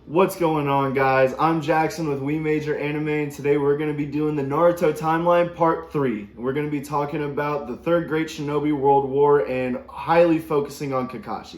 What's going on, guys? I'm Jackson with We Major Anime, and today we're going to be doing the Naruto timeline part 3. We're going to be talking about the Third Great Shinobi World War and highly focusing on Kakashi.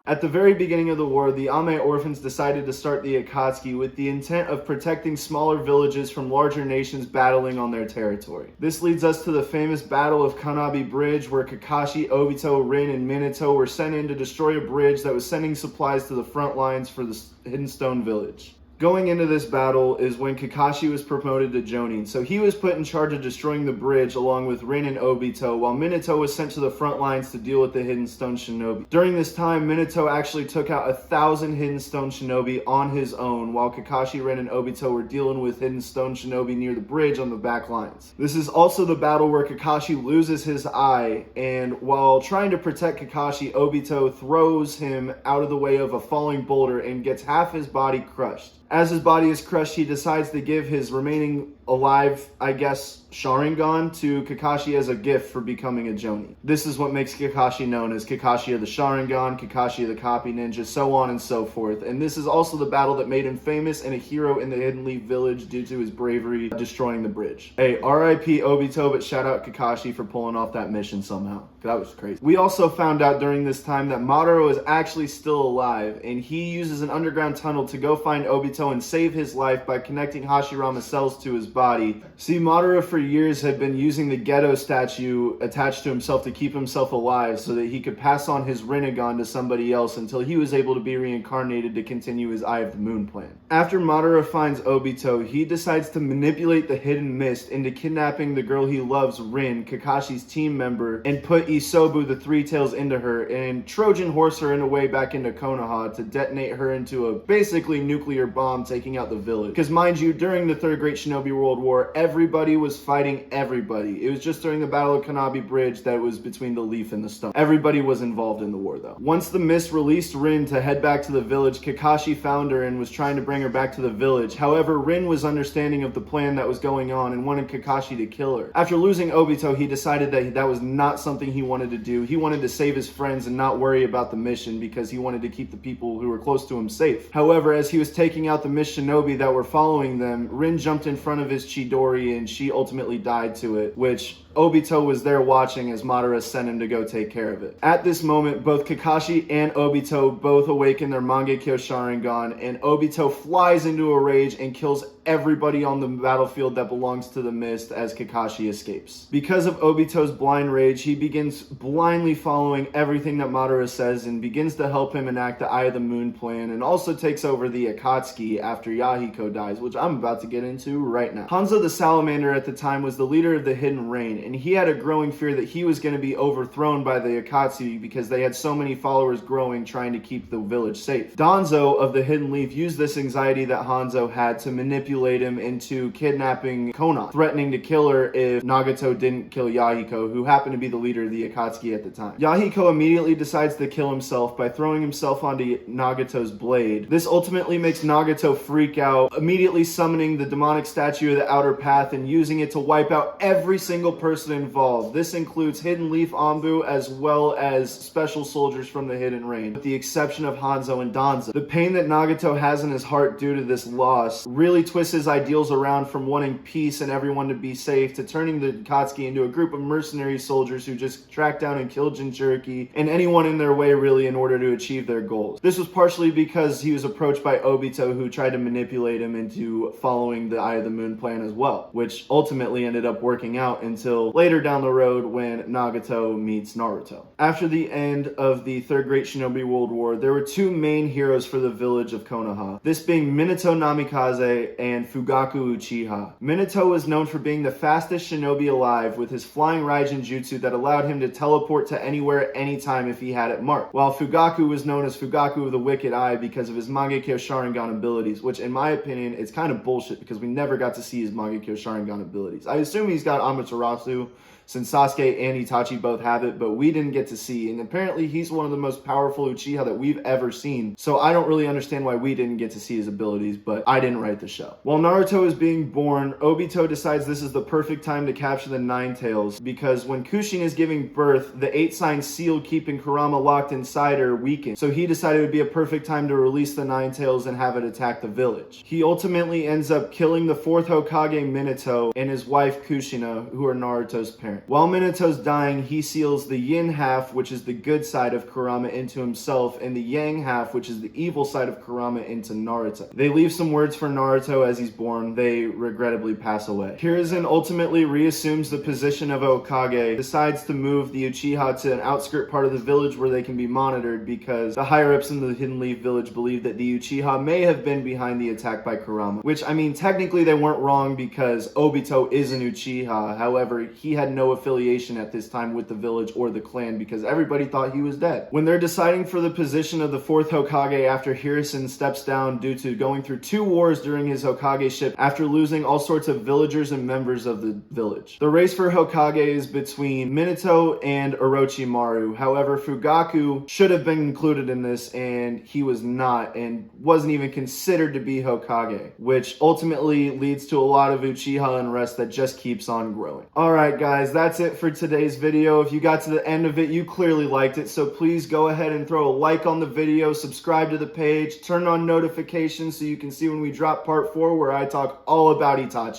At the very beginning of the war, the Ame orphans decided to start the Akatsuki with the intent of protecting smaller villages from larger nations battling on their territory. This leads us to the famous Battle of Kanabi Bridge, where Kakashi, Obito, Rin, and Minato were sent in to destroy a bridge that was sending supplies to the front lines for the Hidden Stone Village. Going into this battle is when Kakashi was promoted to Jonin, so he was put in charge of destroying the bridge along with Rin and Obito, while Minato was sent to the front lines to deal with the Hidden Stone Shinobi. During this time, Minato actually took out 1,000 Hidden Stone Shinobi on his own, while Kakashi, Rin, and Obito were dealing with Hidden Stone Shinobi near the bridge on the back lines. This is also the battle where Kakashi loses his eye, and while trying to protect Kakashi, Obito throws him out of the way of a falling boulder and gets half his body crushed. As his body is crushed, he decides to give his remaining alive, Sharingan to Kakashi as a gift for becoming a Jonin. This is what makes Kakashi known as Kakashi of the Sharingan, Kakashi of the Copy Ninja, so on and so forth. And this is also the battle that made him famous and a hero in the Hidden Leaf Village due to his bravery destroying the bridge. Hey, R.I.P. Obito, but shout out Kakashi for pulling off that mission somehow. That was crazy. We also found out during this time that Madara is actually still alive, and he uses an underground tunnel to go find Obito and save his life by connecting Hashirama's cells to his body. See, Madara for years had been using the Ghetto statue attached to himself to keep himself alive so that he could pass on his Rinnegan to somebody else until he was able to be reincarnated to continue his Eye of the Moon plan. After Madara finds Obito, he decides to manipulate the Hidden Mist into kidnapping the girl he loves, Rin, Kakashi's team member, and put Isobu the Three Tails into her and Trojan horse her in a way back into Konoha to detonate her into a basically nuclear bomb taking out the village. Because mind you, during the Third Great Shinobi World War, everybody was fighting everybody. It was just during the Battle of Kanabi Bridge that was between the leaf and the stone. Everybody was involved in the war though. Once the mist released Rin to head back to the village, Kakashi found her and was trying to bring her back to the village. However, Rin was understanding of the plan that was going on and wanted Kakashi to kill her. After losing Obito, he decided that that was not something he wanted to do. He wanted to save his friends and not worry about the mission because he wanted to keep the people who were close to him safe. However, as he was taking out the mist shinobi that were following them, Rin jumped in front of his Chidori and she ultimately died to it, which Obito was there watching as Madara sent him to go take care of it. At this moment, both Kakashi and Obito both awaken their Mangekyo Sharingan, and Obito flies into a rage and kills everybody on the battlefield that belongs to the mist as Kakashi escapes. Because of Obito's blind rage, he begins blindly following everything that Madara says and begins to help him enact the Eye of the Moon plan, and also takes over the Akatsuki after Yahiko dies, which I'm about to get into right now. Hanzo the Salamander at the time was the leader of the Hidden Rain, and he had a growing fear that he was going to be overthrown by the Akatsuki because they had so many followers growing trying to keep the village safe. Danzo of the Hidden Leaf used this anxiety that Hanzo had to manipulate him into kidnapping Konan, threatening to kill her if Nagato didn't kill Yahiko, who happened to be the leader of the Akatsuki at the time. Yahiko immediately decides to kill himself by throwing himself onto Nagato's blade. This ultimately makes Nagato freak out, immediately summoning the demonic statue of the Outer Path and using it to wipe out every single person involved. This includes Hidden Leaf Anbu as well as special soldiers from the Hidden Rain, with the exception of Hanzo and Danzo. The pain that Nagato has in his heart due to this loss really twists his ideals around from wanting peace and everyone to be safe to turning the Akatsuki into a group of mercenary soldiers who just track down and kill Jinchuriki and anyone in their way really in order to achieve their goals. This was partially because he was approached by Obito, who tried to manipulate him into following the Eye of the Moon plan as well, which ultimately ended up working out until later down the road when Nagato meets Naruto. After the end of the Third Great Shinobi World War, there were two main heroes for the village of Konoha, this being Minato Namikaze and Fugaku Uchiha. Minato was known for being the fastest shinobi alive with his flying Raijin Jutsu that allowed him to teleport to anywhere at any time if he had it marked, while Fugaku was known as Fugaku of the Wicked Eye because of his Mangekyo Sharingan abilities, which in my opinion is kind of bullshit because we never got to see his Mangekyo Sharingan abilities. I assume he's got Amaterasu, since Sasuke and Itachi both have it, but we didn't get to see. And apparently he's one of the most powerful Uchiha that we've ever seen. So I don't really understand why we didn't get to see his abilities, but I didn't write the show. While Naruto is being born, Obito decides this is the perfect time to capture the Nine Tails, because when Kushin is giving birth, the 8-sign seal keeping Kurama locked inside her weakened. So he decided it would be a perfect time to release the Nine Tails and have it attack the village. He ultimately ends up killing the 4th Hokage Minato and his wife Kushina, who are Naruto's parents. While Minato's dying, he seals the yin half, which is the good side of Kurama, into himself, and the yang half, which is the evil side of Kurama, into Naruto. They leave some words for Naruto as he's born. They regrettably pass away. Hiruzen ultimately reassumes the position of Hokage, decides to move the Uchiha to an outskirt part of the village where they can be monitored, because the higher-ups in the Hidden Leaf village believe that the Uchiha may have been behind the attack by Kurama. Which, I mean, technically they weren't wrong, because Obito is an Uchiha. However, he had no affiliation at this time with the village or the clan, because everybody thought he was dead. When they're deciding for the position of the 4th Hokage after Hiruzen steps down due to going through 2 wars during his Hokageship after losing all sorts of villagers and members of the village. The race for Hokage is between Minato and Orochimaru. However, Fugaku should have been included in this, and he was not, and wasn't even considered to be Hokage, which ultimately leads to a lot of Uchiha unrest that just keeps on growing. Alright guys, that's it for today's video. If you got to the end of it, you clearly liked it, so please go ahead and throw a like on the video, subscribe to the page, turn on notifications so you can see when we drop part 4 where I talk all about Itachi.